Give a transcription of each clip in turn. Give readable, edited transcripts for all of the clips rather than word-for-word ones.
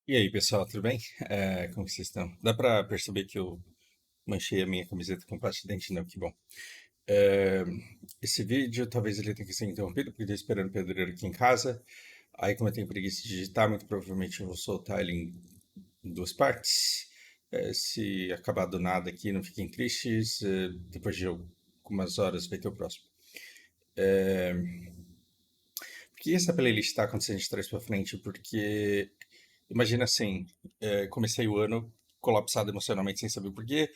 E aí, pessoal, tudo bem? Como que vocês estão? Dá pra perceber que eu manchei a minha camiseta com pasta de dente? Não, que bom. É, Esse vídeo talvez ele tenha que ser interrompido porque eu tô esperando o pedreiro aqui em casa. Aí, como eu tenho preguiça de digitar, muito provavelmente eu vou soltar ele em duas partes. Se acabar do nada aqui, não fiquem tristes. Depois de algumas horas vai ter o próximo. É, Por que essa playlist está acontecendo de trás para frente? Porque, imagina assim, comecei o ano colapsado emocionalmente sem saber o porquê,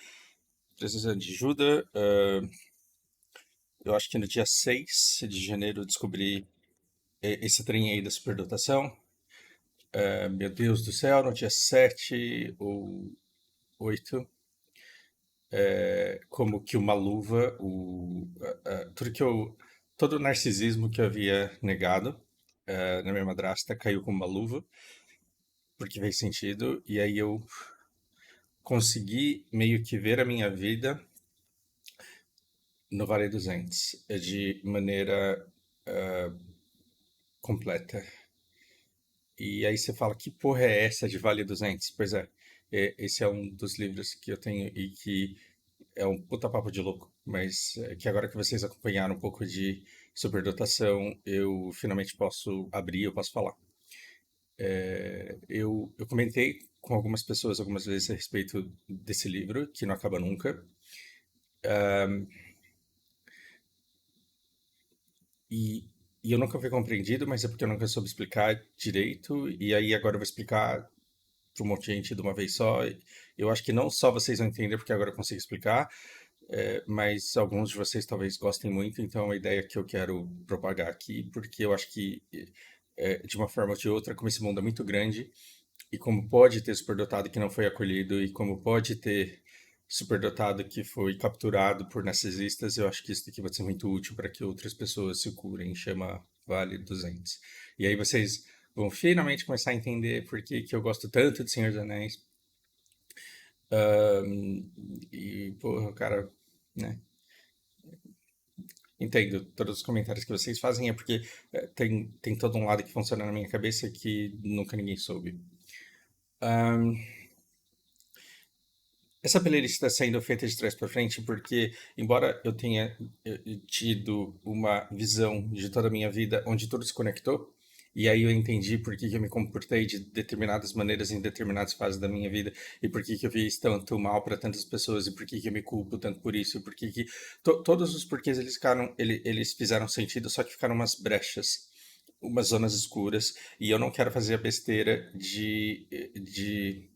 precisando de ajuda. Eu acho que no dia 6 de janeiro eu descobri esse trem aí da superdotação. Meu Deus do céu, no dia 7 ou 8, como que uma luva, tudo que todo o narcisismo que eu havia negado na minha madrasta caiu como uma luva, porque fez sentido, e aí eu consegui meio que ver a minha vida no Vale dos Entes de maneira completa. E aí você fala, que porra é essa de Vale dos Entes? Pois é, esse é um dos livros que eu tenho e que é um puta papo de louco, mas que agora que vocês acompanharam um pouco de superdotação, eu finalmente posso abrir, eu posso falar. Eu comentei com algumas pessoas algumas vezes a respeito desse livro, que não acaba nunca, e, e eu nunca fui compreendido, mas é porque eu nunca soube explicar direito, e aí agora eu vou explicar para um monte de gente de uma vez só. Eu acho que não só vocês vão entender, porque agora eu consigo explicar, mas alguns de vocês talvez gostem muito, então é uma ideia que eu quero propagar aqui, porque eu acho que, de uma forma ou de outra, como esse mundo é muito grande, e como pode ter superdotado que não foi acolhido, e como pode ter superdotado que foi capturado por narcisistas, eu acho que isso daqui vai ser muito útil para que outras pessoas se curem, chama Vale 200. E aí vocês vão finalmente começar a entender por que que eu gosto tanto de Senhor dos Anéis. E, porra, cara, né? Entendo, todos os comentários que vocês fazem é porque tem todo um lado que funciona na minha cabeça que nunca ninguém soube. Essa playlist está sendo feita de trás para frente porque, embora eu tenha tido uma visão de toda a minha vida onde tudo se conectou, e aí eu entendi por que que eu me comportei de determinadas maneiras em determinadas fases da minha vida, e por que que eu fiz tanto mal para tantas pessoas, e por que que eu me culpo tanto por isso, e por que que... todos os porquês eles ficaram, eles fizeram sentido, só que ficaram umas brechas, umas zonas escuras, e eu não quero fazer a besteira de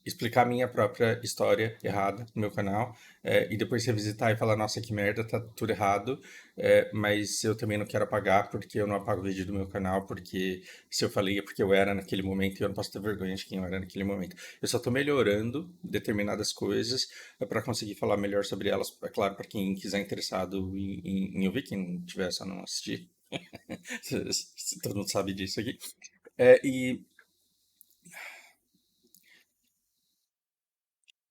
explicar a minha própria história errada no meu canal, e depois revisitar e falar, nossa, que merda, tá tudo errado, mas eu também não quero apagar porque eu não apago o vídeo do meu canal, porque se eu falei é porque eu era naquele momento e eu não posso ter vergonha de quem eu era naquele momento. Eu só tô melhorando determinadas coisas para conseguir falar melhor sobre elas, é claro, para quem quiser interessado em ouvir, quem tiver só não assistir, todo mundo sabe disso aqui. E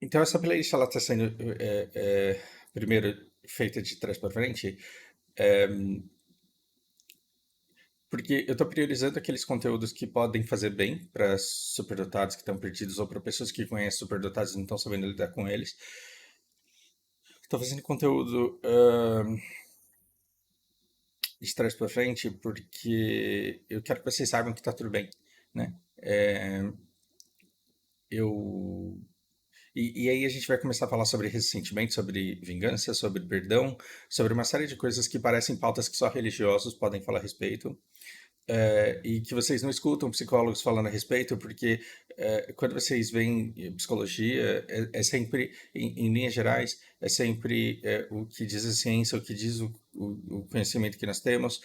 então essa playlist ela está sendo primeiro feita de trás para frente, é, porque eu estou priorizando aqueles conteúdos que podem fazer bem para superdotados que estão perdidos ou para pessoas que conhecem superdotados e não estão sabendo lidar com eles. Estou fazendo conteúdo de trás para frente porque eu quero que vocês saibam que está tudo bem, né? Eu E aí a gente vai começar a falar sobre ressentimento, sobre vingança, sobre perdão, sobre uma série de coisas que parecem pautas que só religiosos podem falar a respeito, e que vocês não escutam psicólogos falando a respeito, porque quando vocês veem psicologia, é sempre, em linhas gerais, é sempre o que diz a ciência, o que diz o conhecimento que nós temos,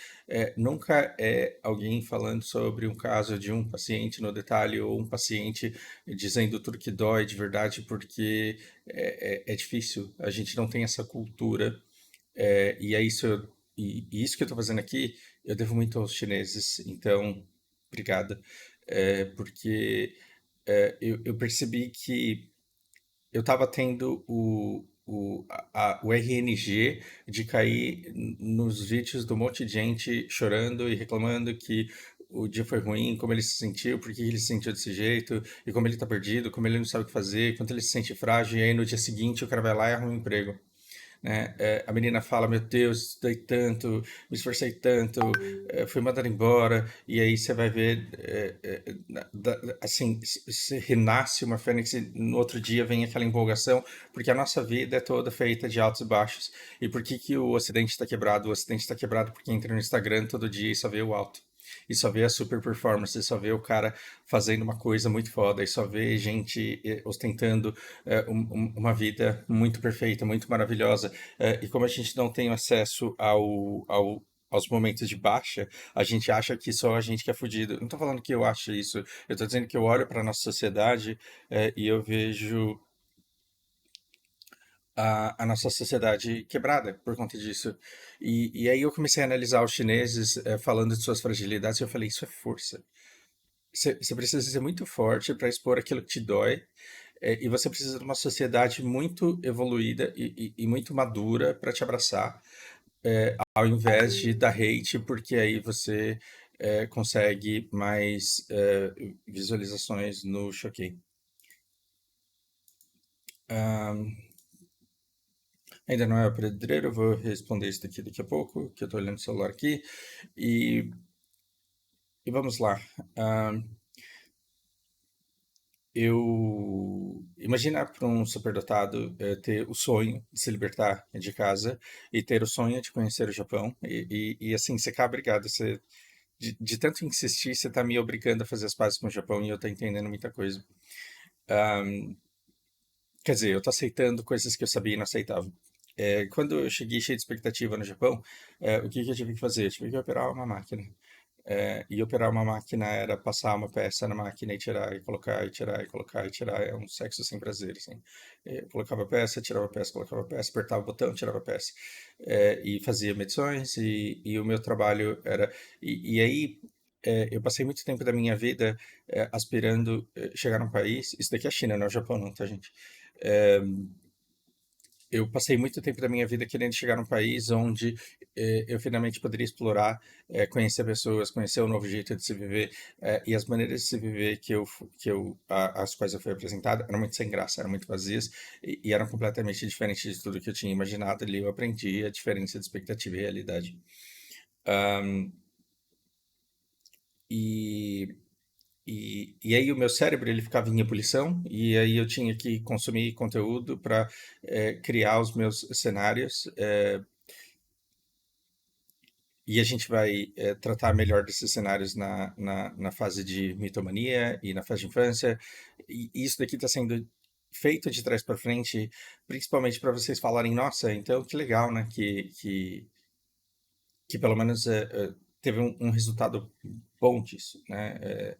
nunca é alguém falando sobre um caso de um paciente no detalhe ou um paciente dizendo tudo que dói de verdade, porque é difícil, a gente não tem essa cultura e é isso, e isso que eu estou fazendo aqui, eu devo muito aos chineses, então, obrigado. Porque eu percebi que eu estava tendo o RNG de cair nos vídeos de um monte de gente chorando e reclamando que o dia foi ruim, como ele se sentiu, por que ele se sentiu desse jeito, e como ele tá perdido, como ele não sabe o que fazer, quanto ele se sente frágil, e aí no dia seguinte o cara vai lá e arruma um emprego, né? A menina fala, meu Deus, estudei tanto, me esforcei tanto, fui mandada embora, e aí você vai ver, assim, se renasce uma fênix e no outro dia vem aquela empolgação, porque a nossa vida é toda feita de altos e baixos. E por que que o Ocidente está quebrado? O Ocidente está quebrado porque entra no Instagram todo dia e só vê o alto. E só vê a super performance, e só vê o cara fazendo uma coisa muito foda, e só vê gente ostentando uma vida muito perfeita, muito maravilhosa. E como a gente não tem acesso aos momentos de baixa, a gente acha que só a gente que é fudido. Não tô falando que eu acho isso, eu tô dizendo que eu olho para nossa sociedade e eu vejo a nossa sociedade quebrada por conta disso. E aí eu comecei a analisar os chineses falando de suas fragilidades e eu falei, isso é força. Você precisa ser muito forte para expor aquilo que te dói, e você precisa de uma sociedade muito evoluída e muito madura para te abraçar, ao invés de dar hate, porque aí você consegue mais visualizações no Choquei. Ahn, Ainda não é o pedreiro, eu vou responder isso daqui a pouco, que eu estou olhando o celular aqui. E, e vamos lá. Ahn, eu imagina para um superdotado ter o sonho de se libertar de casa e ter o sonho de conhecer o Japão e assim, você cá, obrigado, você de tanto insistir, você tá me obrigando a fazer as pazes com o Japão e eu tô entendendo muita coisa. Ahm, Quer dizer, eu tô aceitando coisas que eu sabia e não aceitava. Quando eu cheguei cheio de expectativa no Japão, o que que eu tive que fazer? Eu tive que operar uma máquina. E operar uma máquina era passar uma peça na máquina e tirar, e colocar, e tirar, e colocar, e tirar. É um sexo sem prazer, assim. Eu colocava a peça, tirava a peça, colocava a peça, apertava o botão, tirava a peça. E fazia medições, e o meu trabalho era... E aí, eu passei muito tempo da minha vida aspirando chegar num país... Isso daqui é a China, não é o Japão, não, tá, gente? É, eu passei muito tempo da minha vida querendo chegar num país onde eu finalmente poderia explorar, conhecer pessoas, conhecer o novo jeito de se viver, e as maneiras de se viver as quais eu fui apresentado eram muito sem graça, eram muito vazias e eram completamente diferentes de tudo que eu tinha imaginado. Ali eu aprendi a diferença de expectativa e realidade. Ahm, e e aí o meu cérebro ele ficava em ebulição e aí eu tinha que consumir conteúdo para criar os meus cenários, e a gente vai tratar melhor desses cenários na fase de mitomania e na fase de infância. E isso daqui está sendo feito de trás para frente, principalmente para vocês falarem, nossa, então que legal, né? Que pelo menos teve um resultado bom disso, né?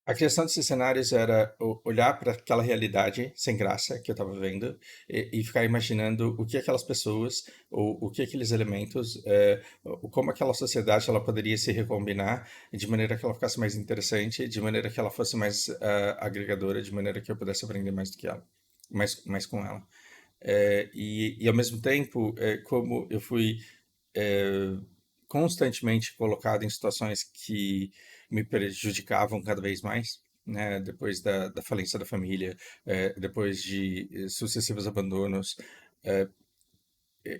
A criação desses cenários era olhar para aquela realidade sem graça que eu estava vendo e ficar imaginando o que aquelas pessoas, o que aqueles elementos, como aquela sociedade ela poderia se recombinar de maneira que ela ficasse mais interessante, de maneira que ela fosse mais agregadora, de maneira que eu pudesse aprender mais do que ela, mais com ela. E ao mesmo tempo, como eu fui eh, constantemente colocado em situações que me prejudicavam cada vez mais, né? Depois da falência da família, depois de sucessivos abandonos,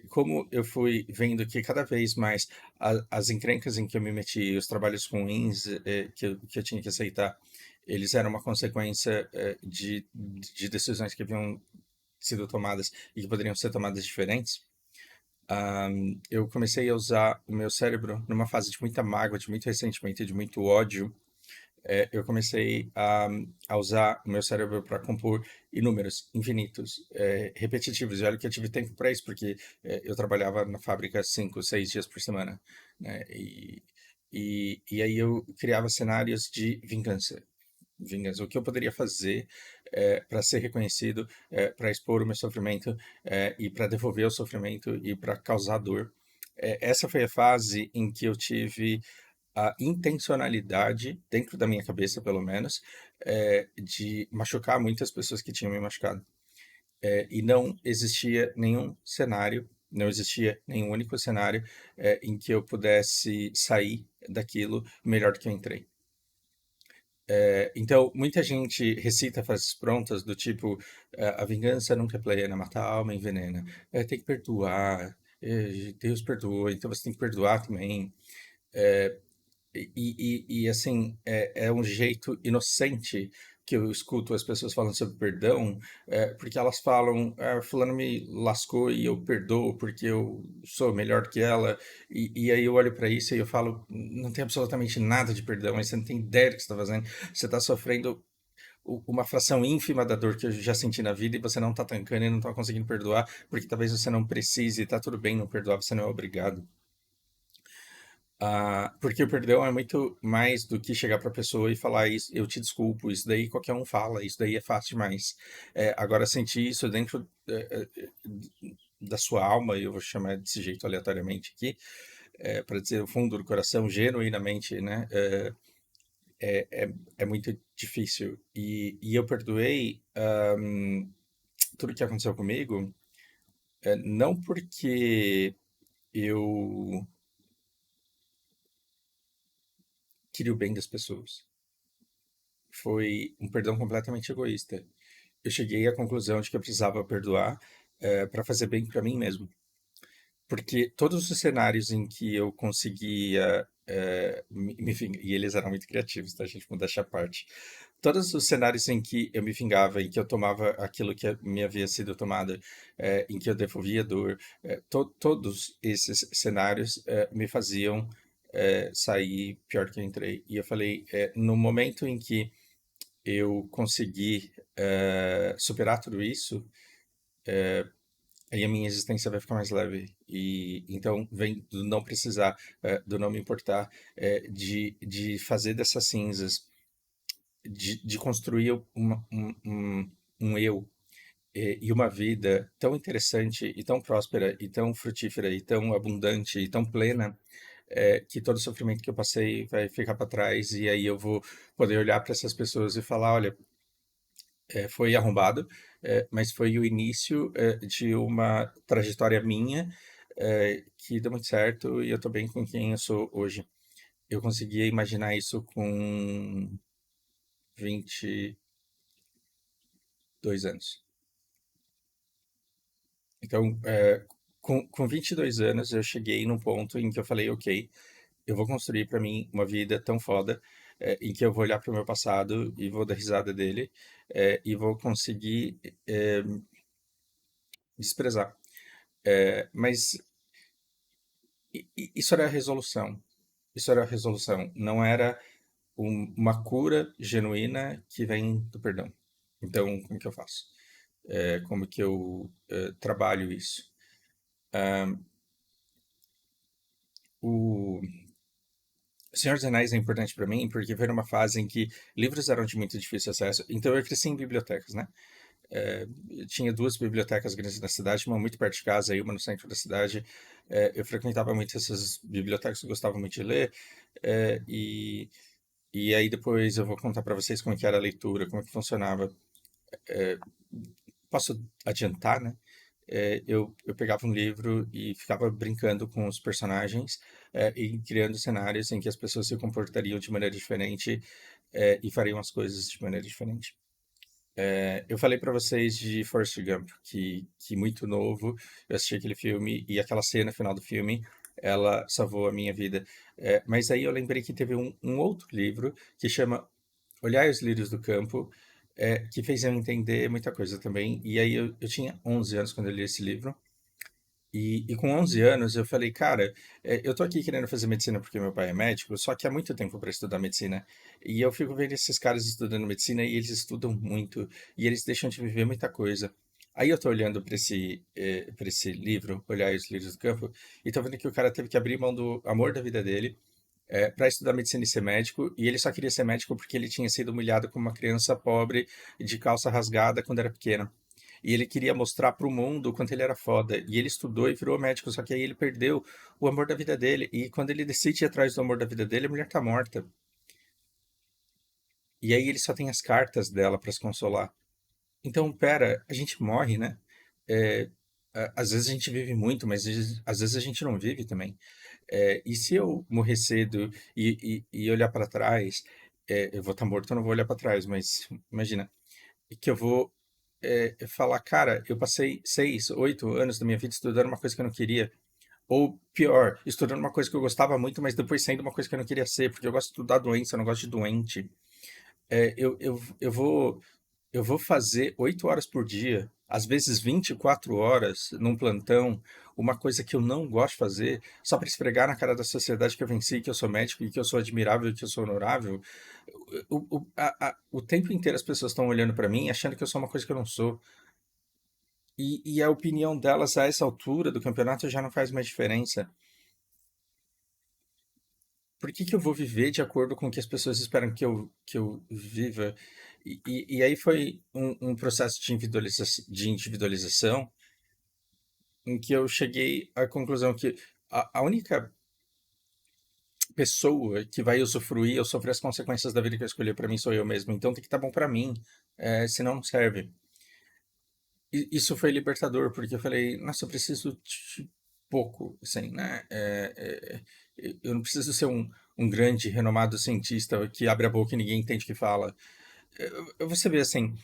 como eu fui vendo que cada vez mais as encrencas em que eu me meti, os trabalhos ruins que eu tinha que aceitar, eles eram uma consequência de decisões que haviam sido tomadas e que poderiam ser tomadas diferentes. Eu comecei a usar o meu cérebro numa fase de muita mágoa, de muito ressentimento e de muito ódio. Eu comecei a usar o meu cérebro para compor inúmeros, infinitos, repetitivos. E olha que eu tive tempo para isso, porque eu trabalhava na fábrica 5, 6 dias por semana, né? E aí eu criava cenários de vingança. Vingança. O que eu poderia fazer para ser reconhecido, para expor o meu sofrimento e para devolver o sofrimento e para causar dor. Essa foi a fase em que eu tive a intencionalidade, dentro da minha cabeça pelo menos, de machucar muitas pessoas que tinham me machucado. E não existia nenhum cenário Não existia nenhum único cenário em que eu pudesse sair daquilo melhor do que eu entrei. Então, muita gente recita frases prontas do tipo: a vingança nunca é plena, mata a alma, envenena. Tem que perdoar, Deus perdoa, então você tem que perdoar também. É, assim, é um jeito inocente que eu escuto as pessoas falando sobre perdão, porque elas falam: fulano me lascou e eu perdoo porque eu sou melhor que ela. E aí eu olho para isso e eu falo: não tem absolutamente nada de perdão, mas você não tem ideia do que você está fazendo. Você está sofrendo uma fração ínfima da dor que eu já senti na vida e você não está tancando e não está conseguindo perdoar, porque talvez você não precise, e tá tudo bem não perdoar, você não é obrigado. Porque o perdão é muito mais do que chegar para a pessoa e falar: isso, eu te desculpo, isso daí qualquer um fala, isso daí é fácil demais. Agora, sentir isso dentro da sua alma, e eu vou chamar desse jeito aleatoriamente aqui, para dizer o fundo do coração, genuinamente, né? É muito difícil. E eu perdoei tudo que aconteceu comigo, não porque eu queria o bem das pessoas. Foi um perdão completamente egoísta. Eu cheguei à conclusão de que eu precisava perdoar para fazer bem para mim mesmo. Porque todos os cenários em que eu conseguia e eles eram muito criativos, tá? A gente muda essa parte. Todos os cenários em que eu me vingava, em que eu tomava aquilo que me havia sido tomado, em que eu devolvia dor, todos esses cenários me faziam sair pior que eu entrei. E eu falei, no momento em que eu consegui superar tudo isso, aí a minha existência vai ficar mais leve. E então vem do não precisar, do não me importar, de fazer dessas cinzas, de construir um eu e uma vida tão interessante e tão próspera e tão frutífera e tão abundante e tão plena, que todo o sofrimento que eu passei vai ficar para trás e aí eu vou poder olhar para essas pessoas e falar: olha, foi arrombado, mas foi o início de uma trajetória minha que deu muito certo e eu tô bem com quem eu sou hoje. Eu conseguia imaginar isso com 22 anos. Então, com 22 anos, eu cheguei num ponto em que eu falei: ok, eu vou construir para mim uma vida tão foda, em que eu vou olhar para o meu passado e vou dar risada dele, e vou conseguir desprezar. Mas isso era a resolução. Isso era a resolução. Não era uma cura genuína que vem do perdão. Então, como que eu faço? Como que eu trabalho isso? O Senhor dos Anéis é importante para mim porque foi numa fase em que livros eram de muito difícil acesso. Então, eu cresci em bibliotecas, né? Eu tinha duas bibliotecas grandes na cidade, uma muito perto de casa e uma no centro da cidade. Eu frequentava muito essas bibliotecas, eu gostava muito de ler. É, e E aí depois eu vou contar para vocês como é que era a leitura, como é que funcionava. Posso adiantar, né? Eu pegava um livro e ficava brincando com os personagens e criando cenários em que as pessoas se comportariam de maneira diferente e fariam as coisas de maneira diferente. Eu falei para vocês de Forrest Gump, que muito novo eu assisti aquele filme e aquela cena final do filme, ela salvou a minha vida. Mas aí eu lembrei que teve um outro livro que chama Olhai os Lírios do Campo, que fez eu entender muita coisa também. E aí eu tinha 11 anos quando eu li esse livro. E com 11 anos eu falei: cara, eu tô aqui querendo fazer medicina porque meu pai é médico, só que há muito tempo para estudar medicina. E eu fico vendo esses caras estudando medicina e eles estudam muito, e eles deixam de viver muita coisa. Aí eu tô olhando para esse livro, Olhar os Lírios do Campo, e tô vendo que o cara teve que abrir mão do amor da vida dele para estudar medicina e ser médico, e ele só queria ser médico porque ele tinha sido humilhado como uma criança pobre de calça rasgada quando era pequeno. E ele queria mostrar para o mundo o quanto ele era foda. E ele estudou e virou médico, só que aí ele perdeu o amor da vida dele. E quando ele decide ir atrás do amor da vida dele, a mulher tá morta. E aí ele só tem as cartas dela para se consolar. Então, pera, a gente morre, né? É, às vezes a gente vive muito, mas às vezes a gente não vive também. E se eu morrer cedo e olhar para trás, eu vou estar morto, eu não vou olhar para trás, mas imagina, que eu vou falar, cara, eu passei 6, 8 anos da minha vida estudando uma coisa que eu não queria. Ou pior, estudando uma coisa que eu gostava muito, mas depois sendo uma coisa que eu não queria ser, porque eu gosto de estudar doença, eu não gosto de doente. Eu vou fazer 8 horas por dia, às vezes 24 horas num plantão, uma coisa que eu não gosto de fazer, só para esfregar na cara da sociedade que eu venci, que eu sou médico e que eu sou admirável e que eu sou honorável. O tempo inteiro as pessoas estão olhando para mim achando que eu sou uma coisa que eu não sou. E a opinião delas a essa altura do campeonato já não faz mais diferença. Por que que eu vou viver de acordo com o que as pessoas esperam que eu viva? E aí foi um processo de individualização em que eu cheguei à conclusão que a única pessoa que vai usufruir ou sofrer as consequências da vida que eu escolhi para mim sou eu mesmo. Então tem que estar bom para mim, senão não serve. E isso foi libertador, porque eu falei, nossa, eu preciso de pouco, assim, né? Eu não preciso ser um grande, renomado cientista que abre a boca e ninguém entende o que fala. Você vê assim,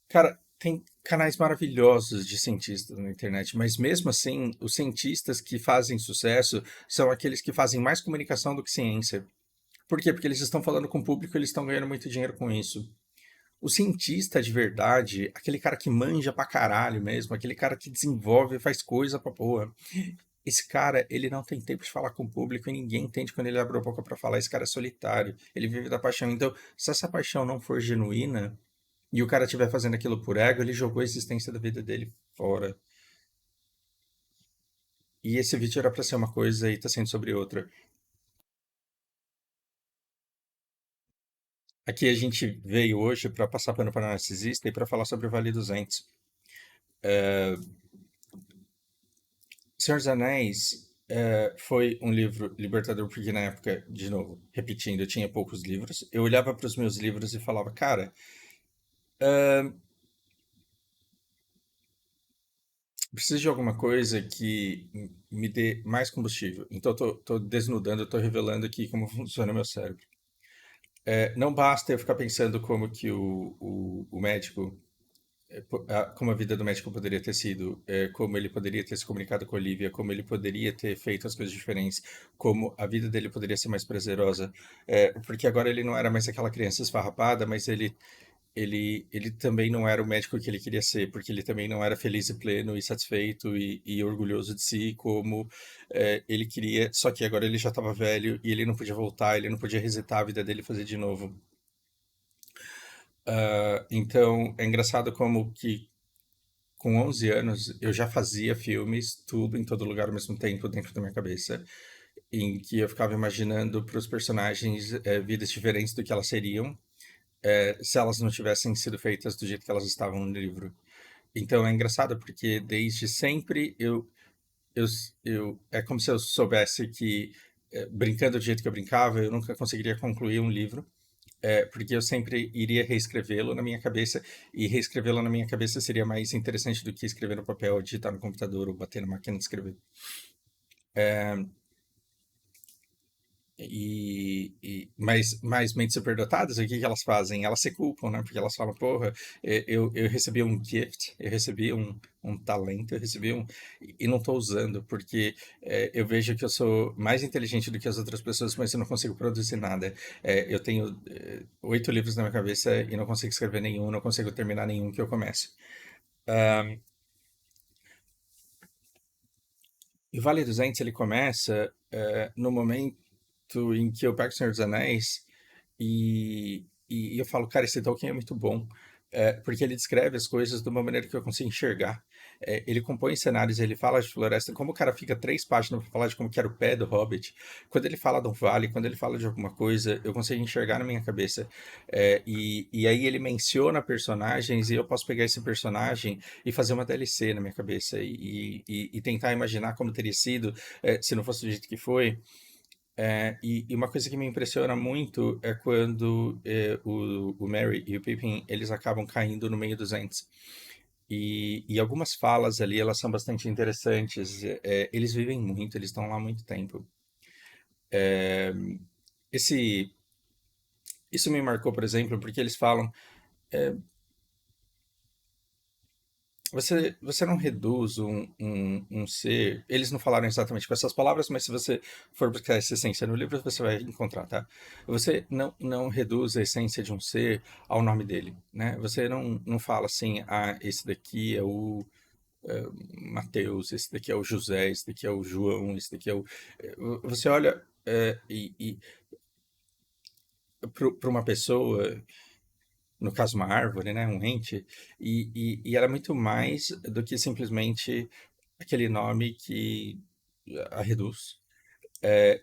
cara, tem canais maravilhosos de cientistas na internet, mas mesmo assim, os cientistas que fazem sucesso são aqueles que fazem mais comunicação do que ciência. Por quê? Porque eles estão falando com o público, eles estão ganhando muito dinheiro com isso. O cientista de verdade, aquele cara que manja pra caralho mesmo, aquele cara que desenvolve, faz coisa pra porra. Esse cara, ele não tem tempo de falar com o público e ninguém entende quando ele abre a boca pra falar. Esse cara é solitário, ele vive da paixão. Então, se essa paixão não for genuína e o cara estiver fazendo aquilo por ego, ele jogou a existência da vida dele fora. E esse vídeo era pra ser uma coisa e tá sendo sobre outra. Aqui a gente veio hoje pra passar pano para narcisista e pra falar sobre o Vale dos Entes. Senhor dos Anéis foi um livro libertador, porque na época, de novo, repetindo, eu tinha poucos livros. Eu olhava para os meus livros e falava, cara, preciso de alguma coisa que me dê mais combustível. Então, eu tô desnudando, eu tô revelando aqui como funciona o meu cérebro. Não basta eu ficar pensando como que o médico como a vida do médico poderia ter sido, como ele poderia ter se comunicado com a Olivia, como ele poderia ter feito as coisas diferentes, como a vida dele poderia ser mais prazerosa, porque agora ele não era mais aquela criança esfarrapada, mas ele também não era o médico que ele queria ser, porque ele também não era feliz e pleno e satisfeito e orgulhoso de si como ele queria, só que agora ele já estava velho e ele não podia voltar, ele não podia resetar a vida dele e fazer de novo. Então, é engraçado como que com 11 anos, eu já fazia filmes, tudo em todo lugar ao mesmo tempo, dentro da minha cabeça, em que eu ficava imaginando para os personagens vidas diferentes do que elas seriam, se elas não tivessem sido feitas do jeito que elas estavam no livro. Então é engraçado porque desde sempre eu, é como se eu soubesse que, brincando do jeito que eu brincava, eu nunca conseguiria concluir um livro. Porque eu sempre iria reescrevê-lo na minha cabeça, e reescrevê-lo na minha cabeça seria mais interessante do que escrever no papel, digitar no computador ou bater na máquina de escrever. Mas mentes superdotadas, o que que elas fazem? Elas se culpam, né? Porque elas falam, porra, eu recebi um gift, eu recebi um talento, eu recebi e não estou usando, porque eu vejo que eu sou mais inteligente do que as outras pessoas, mas eu não consigo produzir nada. Eu tenho 8 livros na minha cabeça e não consigo escrever nenhum, não consigo terminar nenhum que eu comece. E o Vale dos Entes, ele começa no momento em que eu pego o Senhor dos Anéis e eu falo, cara, esse Tolkien é muito bom, porque ele descreve as coisas de uma maneira que eu consigo enxergar. Ele compõe cenários, ele fala de floresta, como o cara fica 3 páginas para falar de como que era o pé do Hobbit, quando ele fala de um vale, quando ele fala de alguma coisa, eu consigo enxergar na minha cabeça. E aí ele menciona personagens e eu posso pegar esse personagem e fazer uma DLC na minha cabeça e tentar imaginar como teria sido se não fosse do jeito que foi. E uma coisa que me impressiona muito é quando o Merry e o Pippin eles acabam caindo no meio dos Ents. E algumas falas ali, elas são bastante interessantes. Eles vivem muito, eles estão lá há muito tempo. Esse, isso me marcou, por exemplo, porque eles falam, você não reduz um ser. Eles não falaram exatamente com essas palavras, mas se você for buscar essa essência no livro, você vai encontrar, tá? Você não reduz a essência de um ser ao nome dele, né? Você não fala assim, ah, esse daqui é o Mateus, esse daqui é o José, esse daqui é o João, esse daqui é o. Você olha para uma pessoa, no caso uma árvore, né, um ente, e ela é muito mais do que simplesmente aquele nome que a reduz.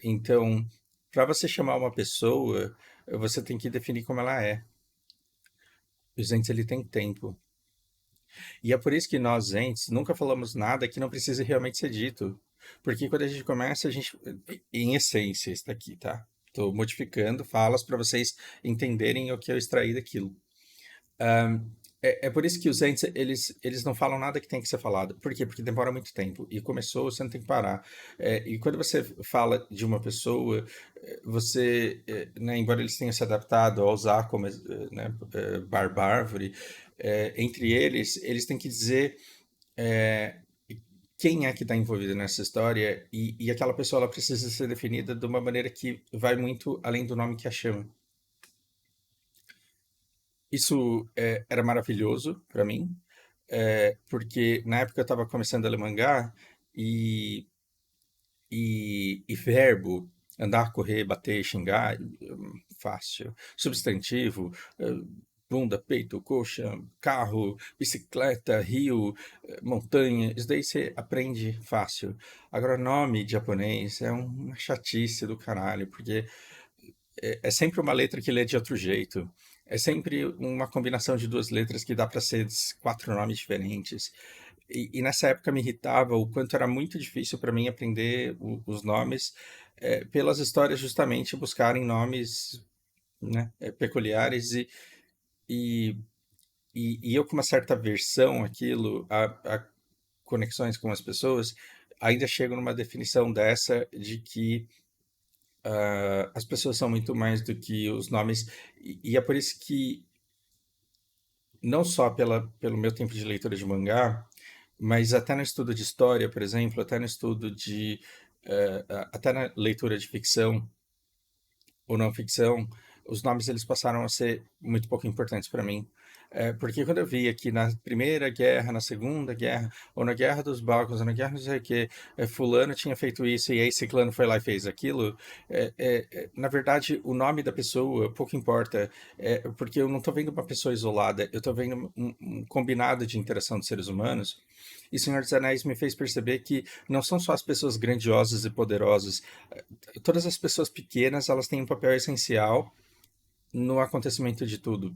Então, para você chamar uma pessoa, você tem que definir como ela é. Os entes, ele tem tempo. E é por isso que nós, entes, nunca falamos nada que não precise realmente ser dito. Porque quando a gente começa, a gente, em essência, está aqui, tá? Estou modificando falas para vocês entenderem o que eu extraí daquilo. É por isso que os entes, eles não falam nada que tem que ser falado. Por quê? Porque demora muito tempo. E começou, você não tem que parar. E quando você fala de uma pessoa, você, né, embora eles tenham se adaptado a usar como né, barbárvore, entre eles, eles têm que dizer é, quem é que está envolvido nessa história e aquela pessoa ela precisa ser definida de uma maneira que vai muito além do nome que a chama. Isso era maravilhoso para mim, porque na época eu estava começando a ler mangá e, e verbo, andar, correr, bater, xingar, fácil. Substantivo, bunda, peito, coxa, carro, bicicleta, rio, montanha, isso daí você aprende fácil. Agora, nome de japonês é uma chatice do caralho, porque é sempre uma letra que lê de outro jeito. É sempre uma combinação de duas letras que dá para ser quatro nomes diferentes. E nessa época me irritava o quanto era muito difícil para mim aprender os nomes, pelas histórias justamente buscarem nomes, né, peculiares e, e eu com uma certa aversão àquilo, a conexões com as pessoas, ainda chego numa definição dessa de que as pessoas são muito mais do que os nomes, e é por isso que, não só pelo meu tempo de leitura de mangá, mas até no estudo de história, por exemplo, até no estudo de. Até na leitura de ficção, ou não ficção, os nomes eles passaram a ser muito pouco importantes para mim. Porque quando eu via que na Primeira Guerra, na Segunda Guerra, ou na Guerra dos Balcãs, ou na Guerra não sei o que, fulano tinha feito isso e aí ciclano foi lá e fez aquilo, na verdade o nome da pessoa pouco importa, porque eu não estou vendo uma pessoa isolada, eu estou vendo um combinado de interação de seres humanos. E Senhor dos Anéis me fez perceber que não são só as pessoas grandiosas e poderosas, todas as pessoas pequenas, elas têm um papel essencial no acontecimento de tudo,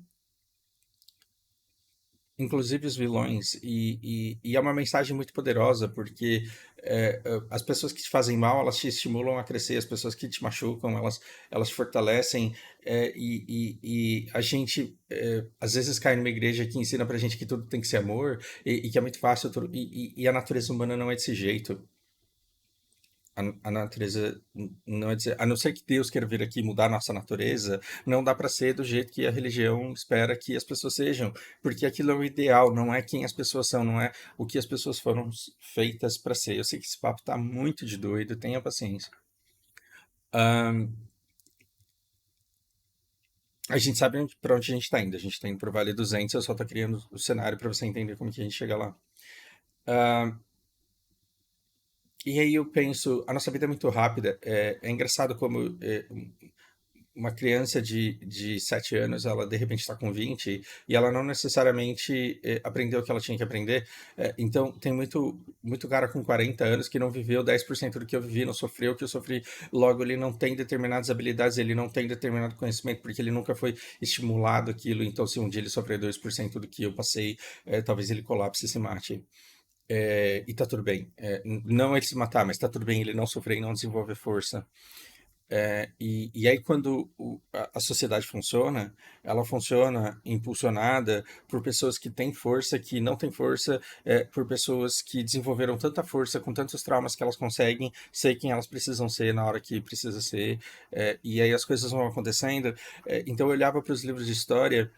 inclusive os vilões. E é uma mensagem muito poderosa, porque as pessoas que te fazem mal, elas te estimulam a crescer, as pessoas que te machucam, elas te fortalecem. E a gente, às vezes, cai numa igreja que ensina pra gente que tudo tem que ser amor, e que é muito fácil, e a natureza humana não é desse jeito. A natureza não é dizer, a não ser que Deus queira vir aqui mudar a nossa natureza, não dá para ser do jeito que a religião espera que as pessoas sejam, porque aquilo é o ideal, não é quem as pessoas são, não é o que as pessoas foram feitas para ser. Eu sei que esse papo tá muito de doido, tenha paciência. Ahn, a gente sabe para onde a gente está indo. A gente está indo para o Vale dos Entes, eu só tô criando o cenário para você entender como que a gente chega lá. Ahn, e aí eu penso, a nossa vida é muito rápida. É engraçado como uma criança de 7 anos, ela de repente está com 20 e ela não necessariamente aprendeu o que ela tinha que aprender. Então, tem muito cara com 40 anos que não viveu 10% do que eu vivi, não sofreu o que eu sofri. Logo, ele não tem determinadas habilidades, ele não tem determinado conhecimento, porque ele nunca foi estimulado aquilo. Então, se um dia ele sofrer 2% do que eu passei, talvez ele colapse e se mate. E tá tudo bem. Não ele se matar, mas tá tudo bem ele não sofrer e não desenvolver força. E aí, quando a sociedade funciona, ela funciona impulsionada por pessoas que têm força, que não têm força, por pessoas que desenvolveram tanta força, com tantos traumas, que elas conseguem ser quem elas precisam ser na hora que precisa ser, e aí as coisas vão acontecendo. Então, eu olhava para os livros de história.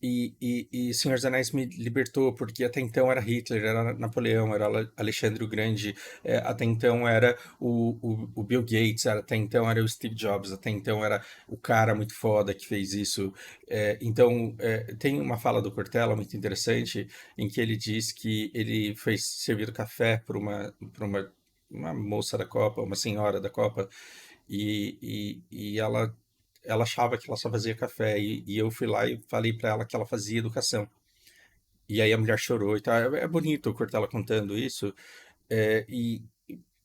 E Senhor dos Anéis me libertou, porque até então era Hitler, era Napoleão, era Alexandre o Grande, até então era o Bill Gates, até então era o Steve Jobs, até então era o cara muito foda que fez isso. Então, tem uma fala do Cortella muito interessante, em que ele diz que ele foi servido café por uma moça da Copa, uma senhora da Copa, e ela achava que ela só fazia café, e eu fui lá e falei para ela que ela fazia educação. E aí a mulher chorou e tal. É bonito o Cortella contando isso, é, e,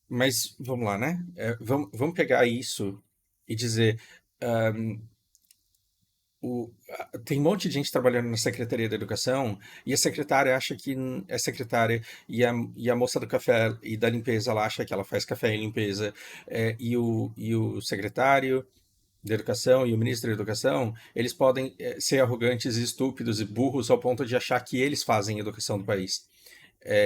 mas vamos lá, né? Vamos pegar isso e dizer. ahm, tem um monte de gente trabalhando na Secretaria da Educação, e a secretária acha que é secretária, e a moça do café e da limpeza ela acha que ela faz café e limpeza, e o secretário da Educação e o ministro da Educação, eles podem ser arrogantes, estúpidos e burros ao ponto de achar que eles fazem a educação do país.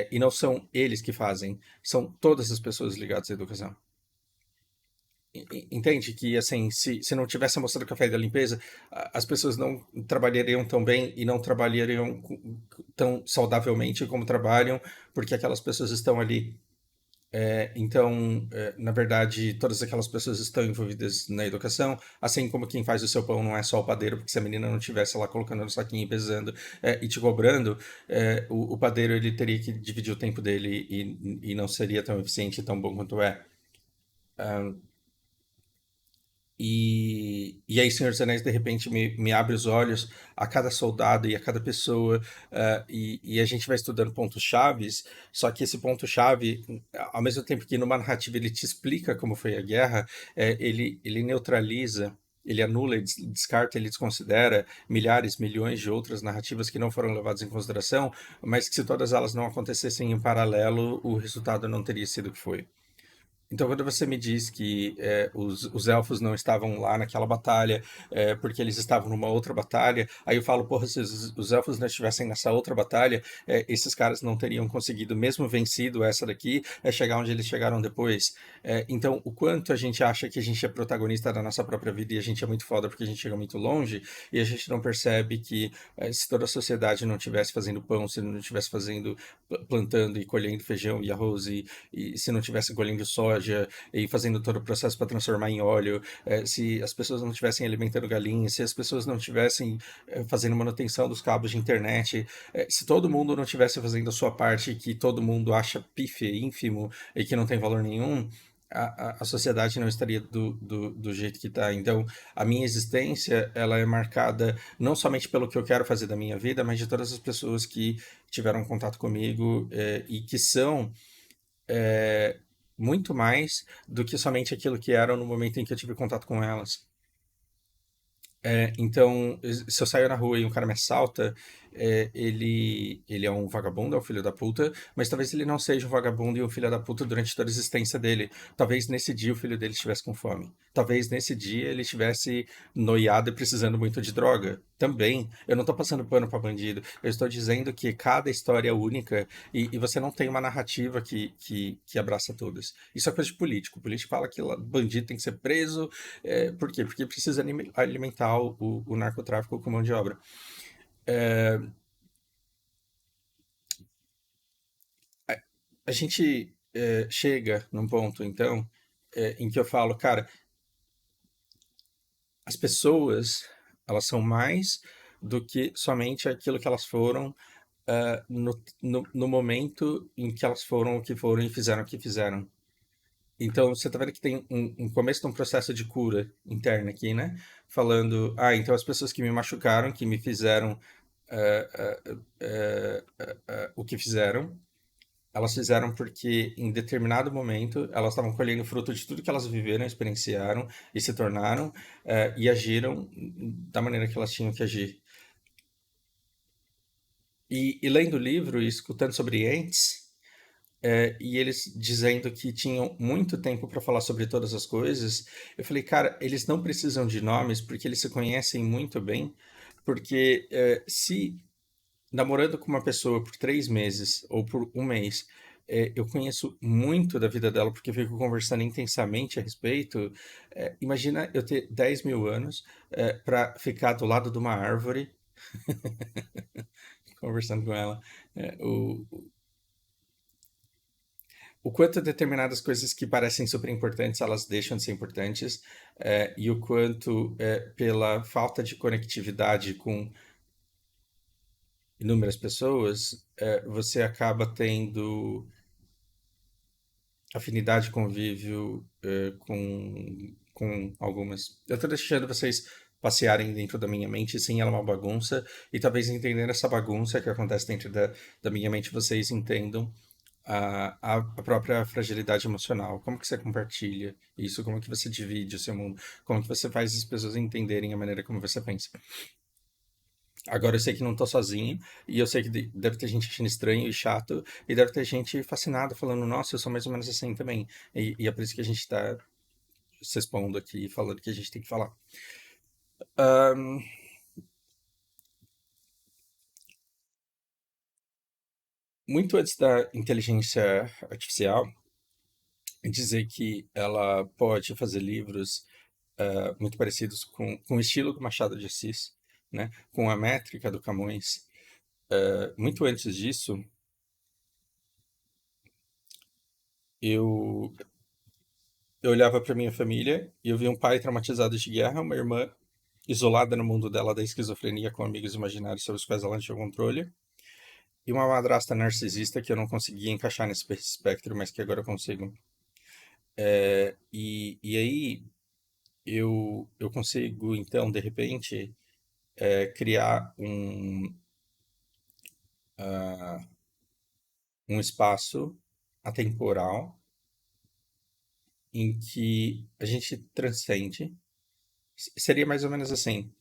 E não são eles que fazem, são todas as pessoas ligadas à educação. Entende que, assim, se não tivesse a moça do café e da limpeza, as pessoas não trabalhariam tão bem e não trabalhariam tão saudavelmente como trabalham, porque aquelas pessoas estão ali. Então, na verdade, todas aquelas pessoas estão envolvidas na educação, assim como quem faz o seu pão não é só o padeiro, porque se a menina não tivesse lá colocando no saquinho e pesando, e te cobrando, o padeiro ele teria que dividir o tempo dele, e não seria tão eficiente e tão bom quanto é. E aí, Senhor dos Anéis, de repente, me abre os olhos a cada soldado e a cada pessoa, e a gente vai estudando pontos chaves, só que esse ponto-chave, ao mesmo tempo que numa narrativa ele te explica como foi a guerra, ele neutraliza, ele anula, ele descarta, ele desconsidera milhares, milhões de outras narrativas que não foram levadas em consideração, mas que se todas elas não acontecessem em paralelo, o resultado não teria sido o que foi. Então, quando você me diz que os elfos não estavam lá naquela batalha, porque eles estavam numa outra batalha, aí eu falo, porra, se os elfos não estivessem nessa outra batalha, esses caras não teriam conseguido, mesmo vencido essa daqui, chegar onde eles chegaram depois. Então, o quanto a gente acha que a gente é protagonista da nossa própria vida e a gente é muito foda porque a gente chega muito longe, e a gente não percebe que se toda a sociedade não estivesse fazendo pão, se não estivesse plantando e colhendo feijão e arroz, e se não tivesse colhendo soja e fazendo todo o processo para transformar em óleo, se as pessoas não estivessem alimentando galinhas, se as pessoas não estivessem fazendo manutenção dos cabos de internet, se todo mundo não estivesse fazendo a sua parte, que todo mundo acha pífio, ínfimo e que não tem valor nenhum, a sociedade não estaria do jeito que está. Então, a minha existência ela é marcada não somente pelo que eu quero fazer da minha vida, mas de todas as pessoas que tiveram contato comigo, e que são é, muito mais do que somente aquilo que eram no momento em que eu tive contato com elas. Então, se eu saio na rua e um cara me assalta, ele é um vagabundo, é um filho da puta, mas talvez ele não seja um vagabundo e um filho da puta durante toda a existência dele. Talvez nesse dia o filho dele estivesse com fome. Talvez nesse dia ele estivesse noiado e precisando muito de droga. Também. Eu não estou passando pano para bandido. Eu estou dizendo que cada história é única, e você não tem uma narrativa que abraça todas. Isso é coisa de político. O político fala que bandido tem que ser preso. Por quê? Porque precisa alimentar o narcotráfico com mão de obra. É, a gente chega num ponto, então, em que eu falo, cara, as pessoas, elas são mais do que somente aquilo que elas foram no momento em que elas foram o que foram e fizeram o que fizeram. Então, você tá vendo que tem um começo de um processo de cura interna aqui, né? Falando, então as pessoas que me machucaram, que me fizeram o que fizeram, elas fizeram porque em determinado momento elas estavam colhendo fruto de tudo que elas viveram, experienciaram e se tornaram, e agiram da maneira que elas tinham que agir. E lendo o livro e escutando sobre Ents, e eles dizendo que tinham muito tempo para falar sobre todas as coisas. Eu falei, cara, eles não precisam de nomes porque eles se conhecem muito bem. Porque se namorando com uma pessoa por 3 meses ou por um mês, eu conheço muito da vida dela porque eu fico conversando intensamente a respeito. Imagina eu ter 10 mil anos para ficar do lado de uma árvore conversando com ela. É, o quanto determinadas coisas que parecem super importantes, elas deixam de ser importantes, e o quanto, pela falta de conectividade com inúmeras pessoas, você acaba tendo afinidade, convívio, com algumas. Eu estou deixando vocês passearem dentro da minha mente, sim, ela é uma bagunça, e talvez entendendo essa bagunça que acontece dentro da minha mente, vocês entendam a própria fragilidade emocional. Como que você compartilha isso? Como que você divide o seu mundo? Como que você faz as pessoas entenderem a maneira como você pensa? Agora eu sei que não tô sozinho, e eu sei que deve ter gente achando estranho e chato, e deve ter gente fascinada, falando, nossa, eu sou mais ou menos assim também. E é por isso que a gente tá se expondo aqui, falando que a gente tem que falar. Ahn, Muito antes da inteligência artificial, dizer que ela pode fazer livros muito parecidos com o estilo do Machado de Assis, né? Com a métrica do Camões. Muito antes disso, eu, eu olhava para minha família e eu via um pai traumatizado de guerra, uma irmã isolada no mundo dela da esquizofrenia com amigos imaginários sobre os quais ela não tinha controle, e uma madrasta narcisista que eu não conseguia encaixar nesse espectro, mas que agora eu consigo. E aí eu consigo, então, de repente, criar um espaço atemporal em que a gente transcende. Seria mais ou menos assim.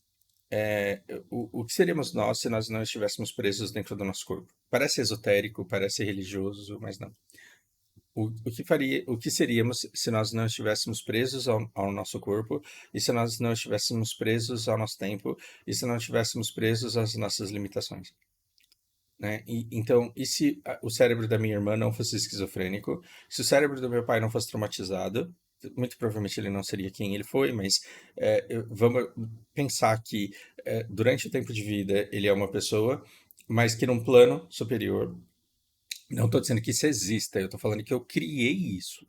O que seríamos nós se nós não estivéssemos presos dentro do nosso corpo? Parece esotérico, parece religioso, mas não. O que seríamos se nós não estivéssemos presos ao nosso corpo, e se nós não estivéssemos presos ao nosso tempo, e se não estivéssemos presos às nossas limitações? Né? Então, e se o cérebro da minha irmã não fosse esquizofrênico? Se o cérebro do meu pai não fosse traumatizado, muito provavelmente ele não seria quem ele foi, mas vamos pensar que durante o tempo de vida ele é uma pessoa, mas que num plano superior. Não estou dizendo que isso exista, eu estou falando que eu criei isso.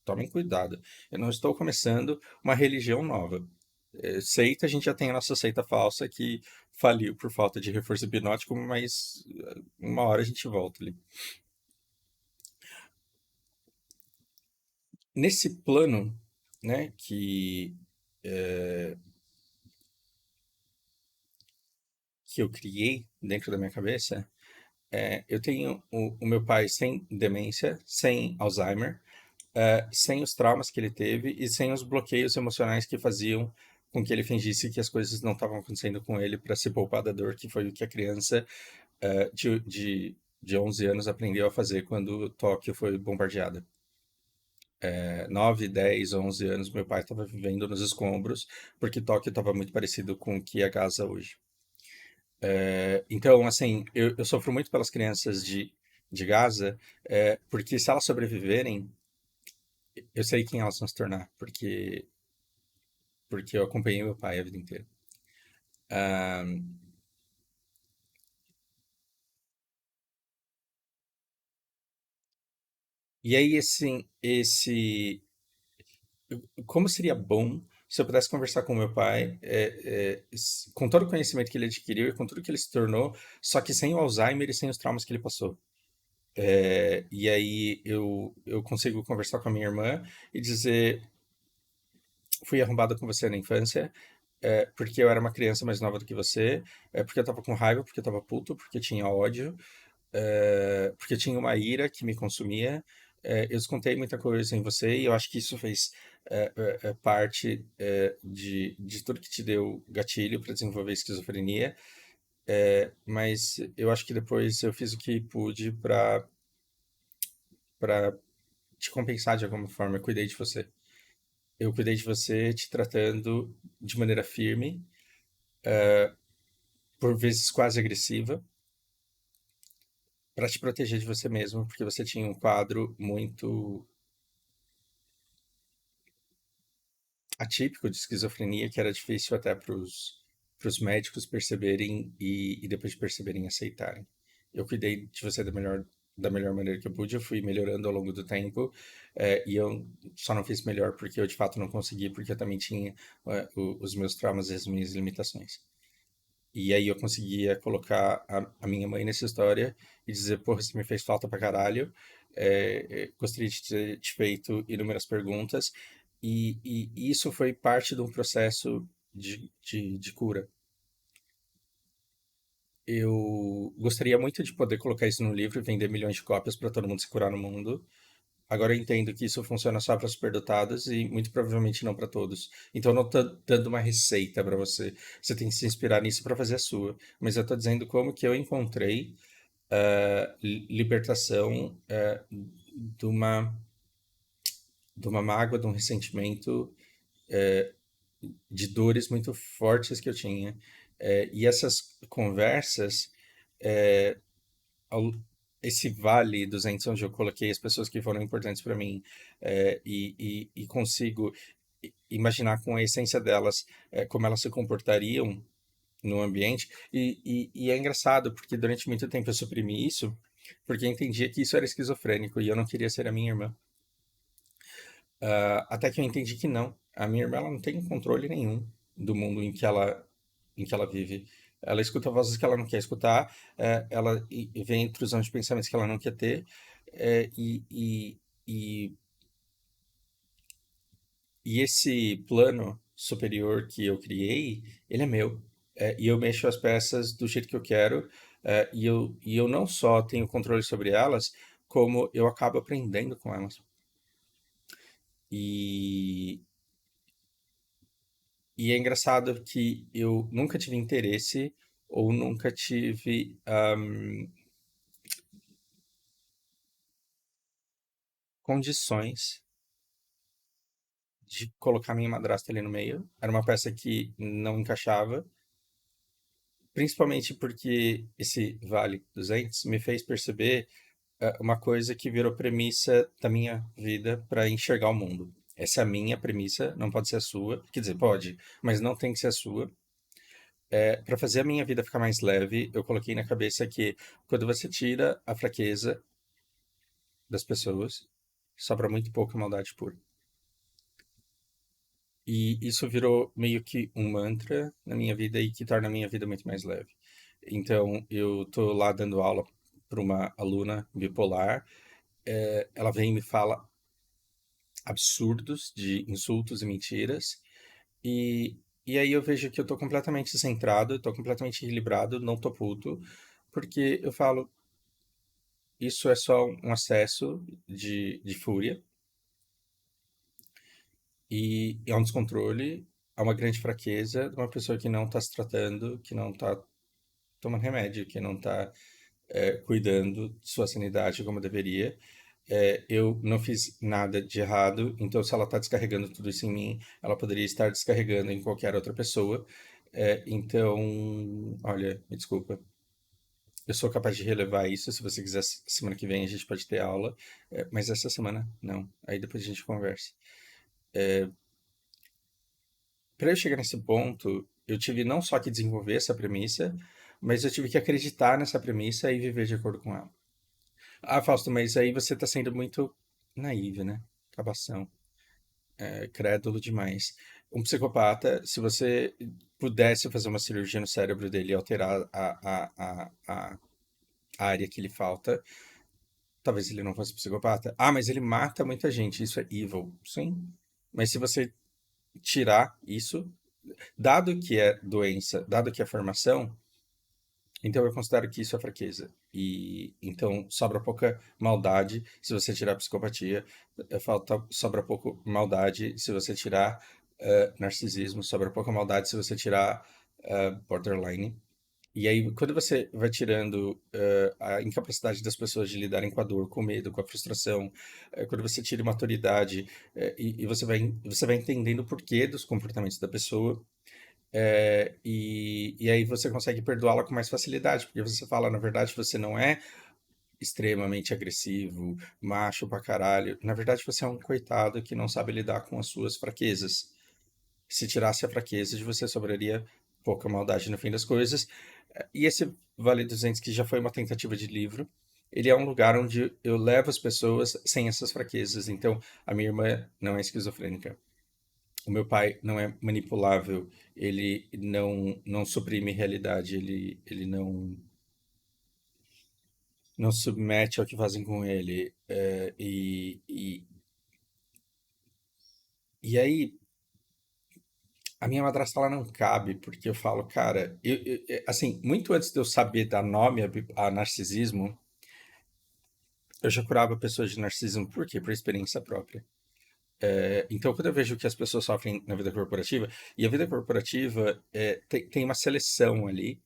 Tomem cuidado. Eu não estou começando uma religião nova. Seita, a gente já tem a nossa seita falsa que faliu por falta de reforço hipnótico, mas uma hora a gente volta ali. Nesse plano, né, que eu criei dentro da minha cabeça, eu tenho o meu pai sem demência, sem Alzheimer, sem os traumas que ele teve e sem os bloqueios emocionais que faziam com que ele fingisse que as coisas não estavam acontecendo com ele para se poupar da dor, que foi o que a criança de 11 anos aprendeu a fazer quando Tóquio foi bombardeada. 9, 10, 11 anos, meu pai estava vivendo nos escombros, porque Tóquio estava muito parecido com o que é Gaza hoje. Então, assim, eu sofro muito pelas crianças de Gaza, porque se elas sobreviverem, eu sei quem elas vão se tornar, porque eu acompanhei meu pai a vida inteira. Ah, e aí, assim, como seria bom se eu pudesse conversar com meu pai, com todo o conhecimento que ele adquiriu e com tudo que ele se tornou, só que sem o Alzheimer e sem os traumas que ele passou. E aí eu consigo conversar com a minha irmã e dizer: fui arrombado com você na infância, porque eu era uma criança mais nova do que você, porque eu tava com raiva, porque eu tava puto, porque tinha ódio, porque tinha uma ira que me consumia. Eu descontei muita coisa em você e eu acho que isso fez parte de tudo que te deu gatilho para desenvolver esquizofrenia. Mas eu acho que depois eu fiz o que pude para para te compensar de alguma forma. Eu cuidei de você. Eu cuidei de você te tratando de maneira firme, por vezes quase agressiva, para te proteger de você mesmo, porque você tinha um quadro muito atípico de esquizofrenia que era difícil até para os médicos perceberem e depois de perceberem aceitarem. Eu cuidei de você da melhor maneira que eu pude, eu fui melhorando ao longo do tempo, e eu só não fiz melhor porque eu de fato não consegui, porque eu também tinha os meus traumas e as minhas limitações. E aí eu conseguia colocar a minha mãe nessa história e dizer, porra, você me fez falta pra caralho. Gostaria de ter te feito inúmeras perguntas. E isso foi parte de um processo de cura. Eu gostaria muito de poder colocar isso no livro e vender milhões de cópias para todo mundo se curar no mundo. Agora eu entendo que isso funciona só para superdotados e muito provavelmente não para todos. Então eu não estou dando uma receita para você. Você tem que se inspirar nisso para fazer a sua. Mas eu estou dizendo como que eu encontrei libertação de uma, de uma mágoa, de um ressentimento, de dores muito fortes que eu tinha. E essas conversas, é, ao- esse vale dos entes onde eu coloquei as pessoas que foram importantes para mim, e consigo imaginar com a essência delas, como elas se comportariam no ambiente. E é engraçado, porque durante muito tempo eu suprimi isso, porque eu entendia que isso era esquizofrênico e eu não queria ser a minha irmã. Até que eu entendi que não. A minha irmã ela não tem controle nenhum do mundo em que ela vive. Ela escuta vozes que ela não quer escutar, ela vem intrusão de pensamentos que ela não quer ter, é, e, e, e, e esse plano superior que eu criei, ele é meu. E eu mexo as peças do jeito que eu quero, e eu não só tenho controle sobre elas, como eu acabo aprendendo com elas. E, E é engraçado que eu nunca tive interesse ou nunca tive condições de colocar minha madrasta ali no meio. Era uma peça que não encaixava, principalmente porque esse Vale dos Entes me fez perceber uma coisa que virou premissa da minha vida para enxergar o mundo. Essa é a minha premissa, não pode ser a sua. Quer dizer, pode, mas não tem que ser a sua. Para fazer a minha vida ficar mais leve, eu coloquei na cabeça que quando você tira a fraqueza das pessoas, sobra muito pouca maldade pura. E isso virou meio que um mantra na minha vida e que torna a minha vida muito mais leve. Então, eu tô lá dando aula para uma aluna bipolar, ela vem e me fala absurdos de insultos e mentiras, e, e aí eu vejo que eu tô completamente centrado, tô completamente equilibrado, não tô puto, porque eu falo, isso é só um acesso de fúria, e é um descontrole, é uma grande fraqueza de uma pessoa que não está se tratando, que não está tomando remédio, que não está cuidando de sua sanidade como deveria. Eu não fiz nada de errado, então se ela está descarregando tudo isso em mim, ela poderia estar descarregando em qualquer outra pessoa. Então, olha, me desculpa. Eu sou capaz de relevar isso. Se você quiser, semana que vem a gente pode ter aula, mas essa semana não. Aí depois a gente conversa. Para eu chegar nesse ponto, eu tive não só que desenvolver essa premissa, mas eu tive que acreditar nessa premissa e viver de acordo com ela. Ah, Fausto, mas aí você está sendo muito naive, né? Cabação, crédulo demais. Um psicopata, se você pudesse fazer uma cirurgia no cérebro dele e alterar a área que lhe falta, talvez ele não fosse psicopata. Ah, mas ele mata muita gente, isso é evil. Sim. Mas se você tirar isso, dado que é doença, dado que é formação, então eu considero que isso é fraqueza. E então sobra pouca maldade se você tirar a psicopatia, sobra pouco maldade se você tirar narcisismo, sobra pouca maldade se você tirar borderline. E aí, quando você vai tirando a incapacidade das pessoas de lidarem com a dor, com o medo, com a frustração, quando você tira maturidade, e você vai entendendo o porquê dos comportamentos da pessoa, e aí você consegue perdoá-la com mais facilidade, porque você fala, na verdade, você não é extremamente agressivo, macho pra caralho. Na verdade, você é um coitado que não sabe lidar com as suas fraquezas. Se tirasse a fraqueza de você, sobraria pouca maldade no fim das coisas. E esse Vale 200, que já foi uma tentativa de livro, ele é um lugar onde eu levo as pessoas sem essas fraquezas. Então, a minha irmã não é esquizofrênica. O meu pai não é manipulável. Ele não suprime realidade. Ele não submete ao que fazem com ele. E aí, a minha madrasta ela não cabe, porque eu falo, cara, assim, muito antes de eu saber dar nome a narcisismo, eu já curava pessoas de narcisismo. Por quê? Por experiência própria. Então, quando eu vejo que as pessoas sofrem na vida corporativa, e a vida corporativa tem uma seleção ali.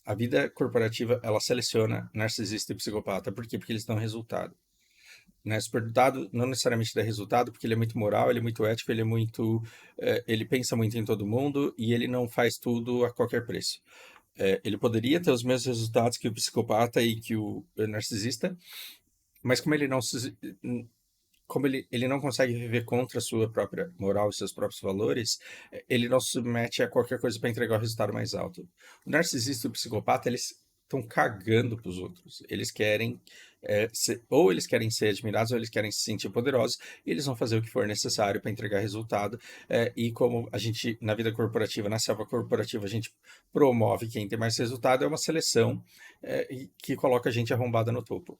A vida corporativa, ela seleciona narcisista e psicopata. Por quê? Porque eles dão resultado. Né? Superdotado não necessariamente dá resultado, porque ele é muito moral, ele é muito ético, ele pensa muito em todo mundo e ele não faz tudo a qualquer preço. Ele poderia ter os mesmos resultados que o psicopata e que o narcisista, mas como ele não consegue viver contra a sua própria moral e seus próprios valores, ele não se submete a qualquer coisa para entregar o resultado mais alto. O narcisista e o psicopata, eles estão cagando para os outros. Eles querem ou eles querem ser admirados, ou eles querem se sentir poderosos, e eles vão fazer o que for necessário para entregar resultado. E como a gente, na vida corporativa, na selva corporativa, a gente promove quem tem mais resultado, é uma seleção que coloca a gente arrombada no topo.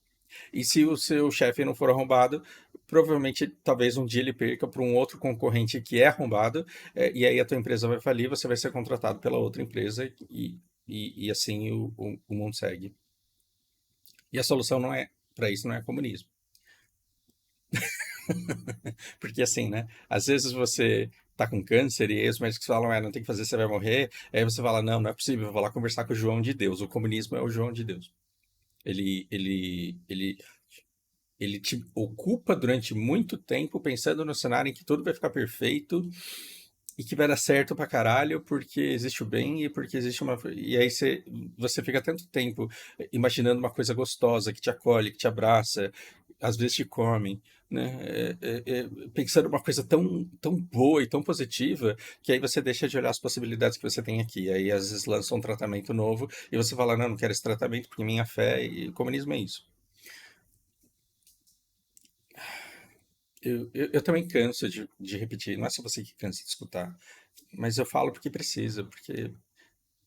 E se o seu chefe não for arrombado, provavelmente talvez um dia ele perca para um outro concorrente que é arrombado, e aí a tua empresa vai falir, você vai ser contratado pela outra empresa e assim o mundo segue. E a solução não é, para isso não é comunismo. Porque assim, né? Às vezes você tá com câncer e aí os médicos falam, não tem que fazer, você vai morrer. Aí você fala, não, não é possível, eu vou lá conversar com o João de Deus. O comunismo é o João de Deus. Ele, ele, ele Ele te ocupa durante muito tempo pensando no cenário em que tudo vai ficar perfeito e que vai dar certo pra caralho porque existe o bem e porque existe uma. E aí você fica tanto tempo imaginando uma coisa gostosa que te acolhe, que te abraça, às vezes te come, né? Pensando uma coisa tão boa e tão positiva que aí você deixa de olhar as possibilidades que você tem aqui. Aí às vezes lança um tratamento novo e você fala: não quero esse tratamento porque minha fé e o comunismo é isso. Eu também canso de repetir, não é só você que cansa de escutar, mas eu falo porque precisa,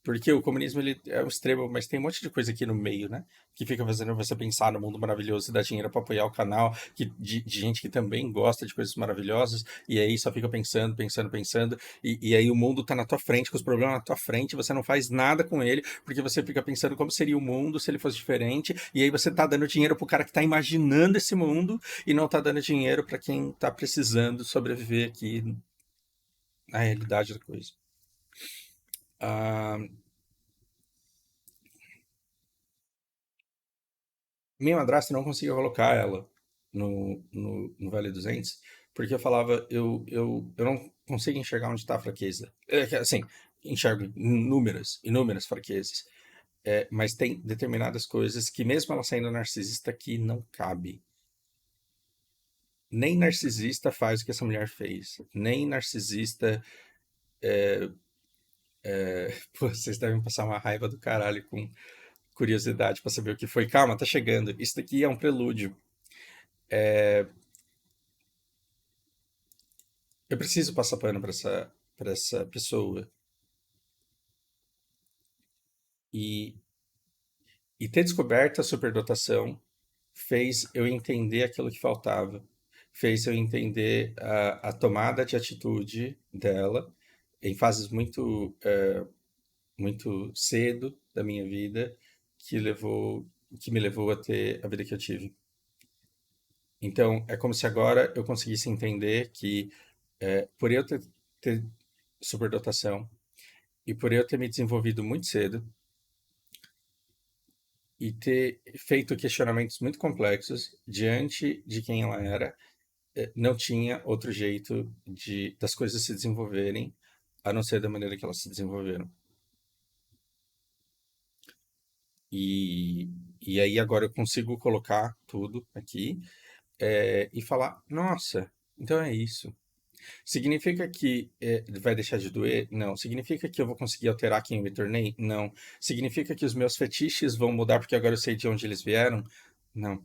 porque o comunismo ele é o extremo, mas tem um monte de coisa aqui no meio, né? Que fica fazendo você pensar no mundo maravilhoso e dar dinheiro para apoiar o canal, de gente que também gosta de coisas maravilhosas, e aí só fica pensando, e aí o mundo tá na tua frente, com os problemas na tua frente, você não faz nada com ele, porque você fica pensando como seria o mundo se ele fosse diferente, e aí você tá dando dinheiro pro cara que tá imaginando esse mundo, e não tá dando dinheiro para quem tá precisando sobreviver aqui na realidade da coisa. Ah, minha madrasta não conseguia colocar ela no Vale 200, porque eu falava, eu não consigo enxergar onde está a fraqueza. Assim, enxergo inúmeras fraquezas. Mas tem determinadas coisas que, mesmo ela sendo narcisista, que não cabe. Nem narcisista faz o que essa mulher fez. Nem narcisista. Pô, vocês devem passar uma raiva do caralho com curiosidade para saber o que foi. Calma, tá chegando. Isso daqui é um prelúdio. Eu preciso passar pano para essa pessoa. E, e ter descoberto a superdotação fez eu entender aquilo que faltava. Fez eu entender a tomada de atitude dela em fases muito cedo da minha vida que levou, que me levou a ter a vida que eu tive. Então, é como se agora eu conseguisse entender que por eu ter superdotação e por eu ter me desenvolvido muito cedo, e ter feito questionamentos muito complexos diante de quem ela era, não tinha outro jeito das coisas se desenvolverem a não ser da maneira que elas se desenvolveram. E, e aí agora eu consigo colocar tudo aqui, e falar, nossa, então é isso. Significa que vai deixar de doer? Não. Significa que eu vou conseguir alterar quem eu me tornei? Não. Significa que os meus fetiches vão mudar porque agora eu sei de onde eles vieram? Não.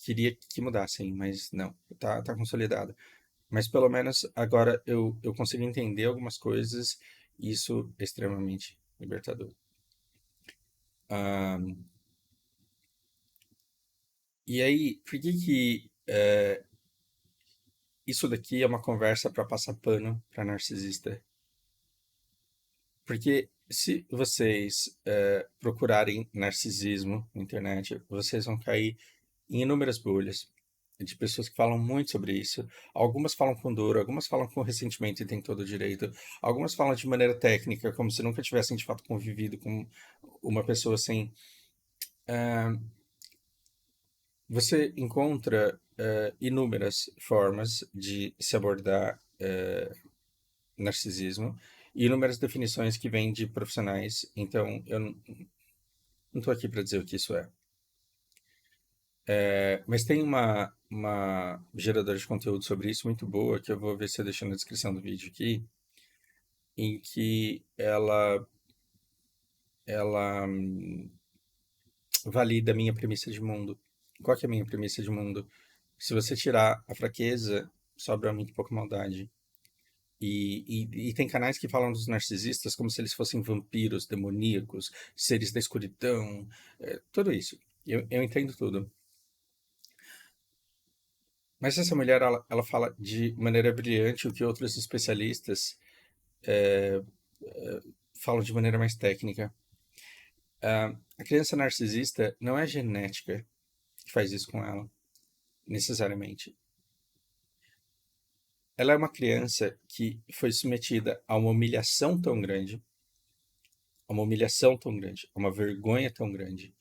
Queria que mudassem, mas não. Tá consolidado. Mas pelo menos agora eu consigo entender algumas coisas e isso é extremamente libertador. Ah, e aí, por que isso daqui é uma conversa para passar pano para narcisista? Porque se vocês procurarem narcisismo na internet, vocês vão cair em inúmeras bolhas de pessoas que falam muito sobre isso. Algumas falam com dor, algumas falam com ressentimento e têm todo o direito. Algumas falam de maneira técnica, como se nunca tivessem de fato convivido com uma pessoa assim. Você encontra inúmeras formas de se abordar narcisismo e inúmeras definições que vêm de profissionais. Então, eu não estou aqui para dizer o que isso é. Mas tem uma geradora de conteúdo sobre isso muito boa, que eu vou ver se eu deixo na descrição do vídeo aqui, em que ela valida a minha premissa de mundo. Qual que é a minha premissa de mundo? Se você tirar a fraqueza, sobra muito pouca maldade. E tem canais que falam dos narcisistas como se eles fossem vampiros demoníacos, seres da escuridão, tudo isso. Eu entendo tudo. Mas essa mulher, ela fala de maneira brilhante o que outros especialistas falam de maneira mais técnica. A criança narcisista não é genética que faz isso com ela, necessariamente. Ela é uma criança que foi submetida a uma humilhação tão grande, a uma vergonha tão grande,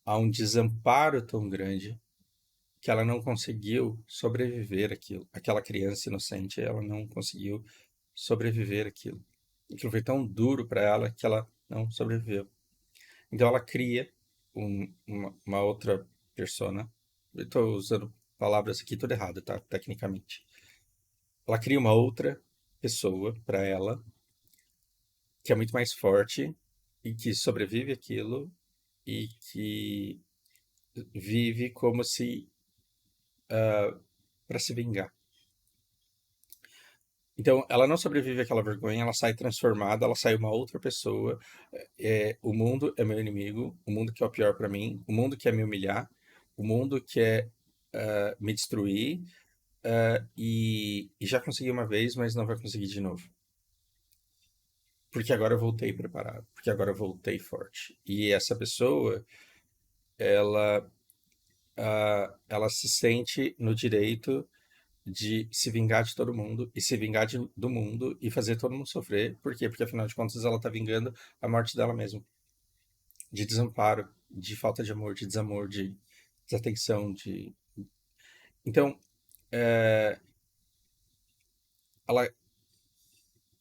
a um desamparo tão grande, que ela não conseguiu sobreviver àquilo. Aquela criança inocente, ela não conseguiu sobreviver àquilo. Aquilo foi tão duro para ela que ela não sobreviveu. Então ela cria uma outra persona. Eu estou usando palavras aqui tudo errado, tá? Tecnicamente. Ela cria uma outra pessoa para ela que é muito mais forte e que sobrevive àquilo e que vive como se para se vingar. Então, ela não sobrevive àquela vergonha, ela sai transformada, ela sai uma outra pessoa. O mundo é meu inimigo, o mundo que é o pior para mim, o mundo quer me humilhar, o mundo quer me destruir, e já consegui uma vez, mas não vai conseguir de novo. Porque agora eu voltei preparado, porque agora eu voltei forte. E essa pessoa, ela, ela se sente no direito de se vingar de todo mundo e se vingar do mundo e fazer todo mundo sofrer. Por quê? Porque afinal de contas ela tá vingando a morte dela mesma. De desamparo, de falta de amor, de desamor, de desatenção, de... Então, ela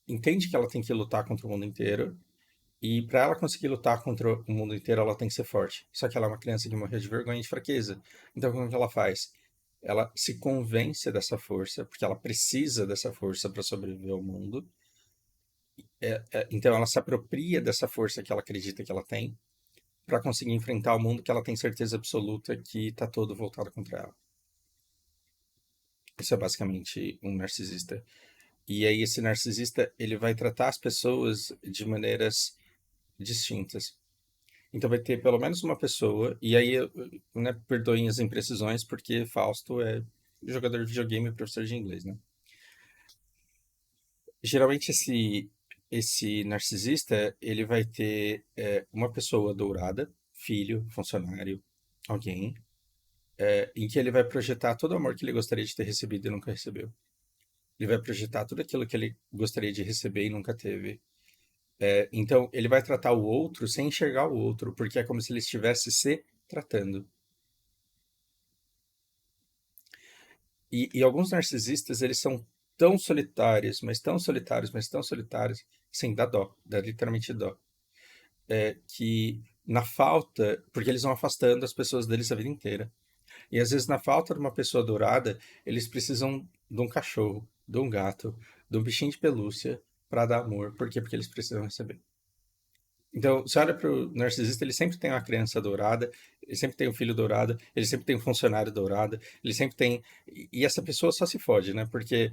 entende que ela tem que lutar contra o mundo inteiro e para ela conseguir lutar contra o mundo inteiro ela tem que ser forte. Só que ela é uma criança que morreu de vergonha e de fraqueza. Então, como que ela faz? Ela se convence dessa força, porque ela precisa dessa força para sobreviver ao mundo. Então ela se apropria dessa força que ela acredita que ela tem para conseguir enfrentar o mundo que ela tem certeza absoluta que está todo voltado contra ela. Isso é basicamente um narcisista. E aí esse narcisista ele vai tratar as pessoas de maneiras distintas. Então vai ter pelo menos uma pessoa, e aí, né, perdoem as imprecisões, porque Fausto é jogador de videogame e professor de inglês, né? Geralmente esse narcisista, ele vai ter uma pessoa dourada, filho, funcionário, alguém, em que ele vai projetar todo o amor que ele gostaria de ter recebido e nunca recebeu. Ele vai projetar tudo aquilo que ele gostaria de receber e nunca teve. Então, ele vai tratar o outro sem enxergar o outro, porque é como se ele estivesse se tratando. E alguns narcisistas, eles são tão solitários, mas tão solitários, mas tão solitários, sim, dá dó, dá literalmente dó. Que na falta, porque eles vão afastando as pessoas deles a vida inteira. E às vezes, na falta de uma pessoa dourada, eles precisam de um cachorro, de um gato, de um bichinho de pelúcia para dar amor. Por quê? Porque eles precisam receber. Então, você olha para o narcisista, ele sempre tem uma criança dourada, ele sempre tem um filho dourado, ele sempre tem um funcionário dourado, ele sempre tem. E essa pessoa só se fode, né? Porque,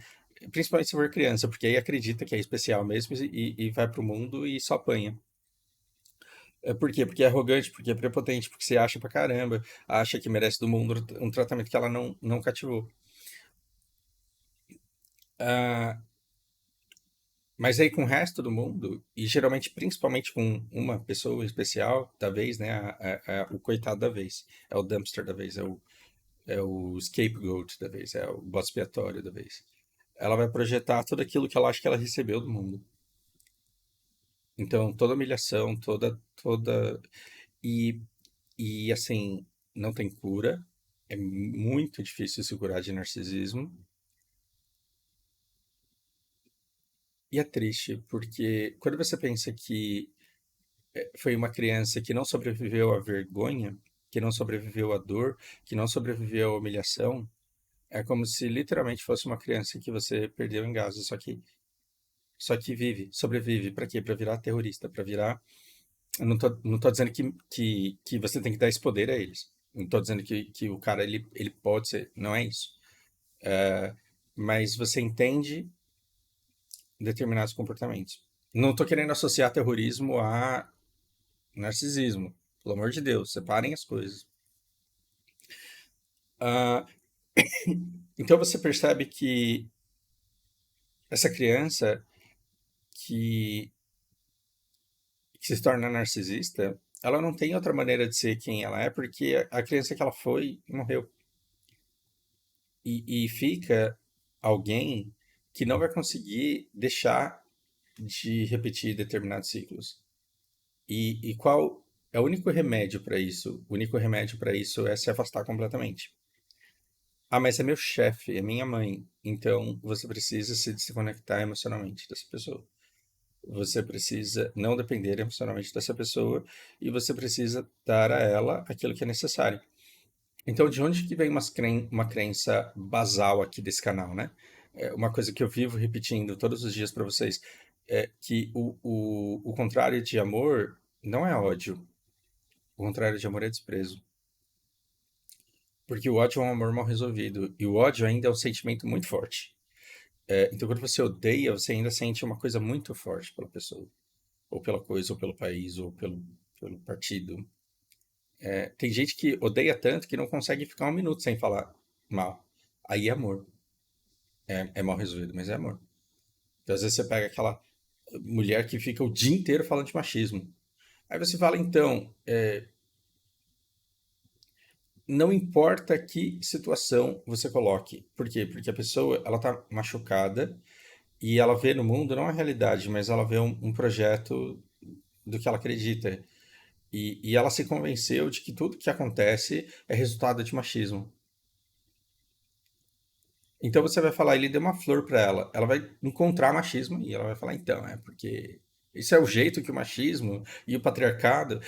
principalmente se for criança, porque aí acredita que é especial mesmo e vai pro mundo e só apanha. Por quê? Porque é arrogante, porque é prepotente, porque você acha pra caramba, acha que merece do mundo um tratamento que ela não cativou. Ah, mas aí com o resto do mundo, e geralmente principalmente com uma pessoa especial da vez, né? O coitado da vez, é o dumpster da vez, é o scapegoat da vez, é o bode expiatório da vez. Ela vai projetar tudo aquilo que ela acha que ela recebeu do mundo. Então, toda humilhação, toda. E, e assim, não tem cura. É muito difícil se curar de narcisismo. E é triste, porque quando você pensa que foi uma criança que não sobreviveu à vergonha, que não sobreviveu à dor, que não sobreviveu à humilhação, é como se literalmente fosse uma criança que você perdeu em Gaza, só que vive, sobrevive. Para quê? Para virar terrorista, para virar. Eu não tô dizendo que você tem que dar esse poder a eles. Não tô dizendo que o cara ele pode ser. Não é isso. Mas você entende determinados comportamentos. Não tô querendo associar terrorismo a narcisismo. Pelo amor de Deus, separem as coisas. Ah, então você percebe que essa criança que, que se torna narcisista, ela não tem outra maneira de ser quem ela é, porque a criança que ela foi morreu. E fica alguém que não vai conseguir deixar de repetir determinados ciclos. E qual é o único remédio para isso? O único remédio para isso é se afastar completamente. Ah, mas é meu chefe, é minha mãe. Então você precisa se desconectar emocionalmente dessa pessoa. Você precisa não depender emocionalmente dessa pessoa e você precisa dar a ela aquilo que é necessário. Então, de onde que vem uma crença basal aqui desse canal, né? Uma coisa que eu vivo repetindo todos os dias para vocês é que o contrário de amor não é ódio. O contrário de amor é desprezo. Porque o ódio é um amor mal resolvido. E o ódio ainda é um sentimento muito forte. Então, quando você odeia, você ainda sente uma coisa muito forte pela pessoa. Ou pela coisa, ou pelo país, ou pelo partido. Tem gente que odeia tanto que não consegue ficar um minuto sem falar mal. Aí é amor. É mal resolvido, mas é amor. Então, às vezes você pega aquela mulher que fica o dia inteiro falando de machismo. Aí você fala, então, não importa que situação você coloque. Por quê? Porque a pessoa, ela tá machucada e ela vê no mundo não a realidade, mas ela vê um projeto do que ela acredita. E ela se convenceu de que tudo que acontece é resultado de machismo. Então você vai falar, ele deu uma flor para ela. Ela vai encontrar machismo e ela vai falar, então, é porque isso é o jeito que o machismo e o patriarcado.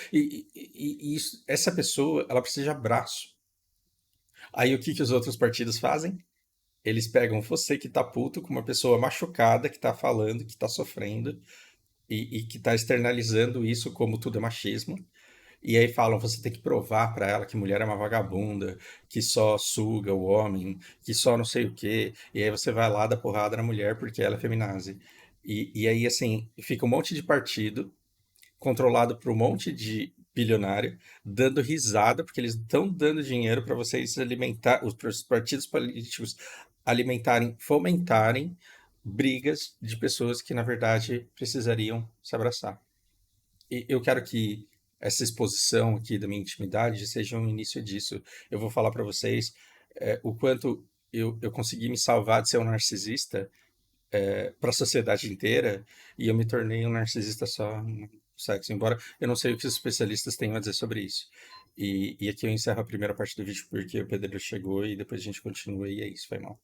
Essa pessoa, ela precisa de abraço. Aí o que que os outros partidos fazem? Eles pegam você que tá puto com uma pessoa machucada que tá falando, que tá sofrendo e que tá externalizando isso como tudo é machismo. E aí falam, você tem que provar pra ela que mulher é uma vagabunda, que só suga o homem, que só não sei o quê. E aí você vai lá dar porrada na mulher porque ela é feminazi. E aí, assim, fica um monte de partido controlado por um monte de bilionário dando risada porque eles estão dando dinheiro para vocês alimentar, os partidos políticos alimentarem, fomentarem brigas de pessoas que, na verdade, precisariam se abraçar. E eu quero que essa exposição aqui da minha intimidade seja um início disso. Eu vou falar para vocês o quanto eu consegui me salvar de ser um narcisista para a sociedade inteira e eu me tornei um narcisista só no sexo, embora eu não sei o que os especialistas têm a dizer sobre isso. E aqui eu encerro a primeira parte do vídeo porque o pedreiro chegou e depois a gente continua e é isso, foi mal.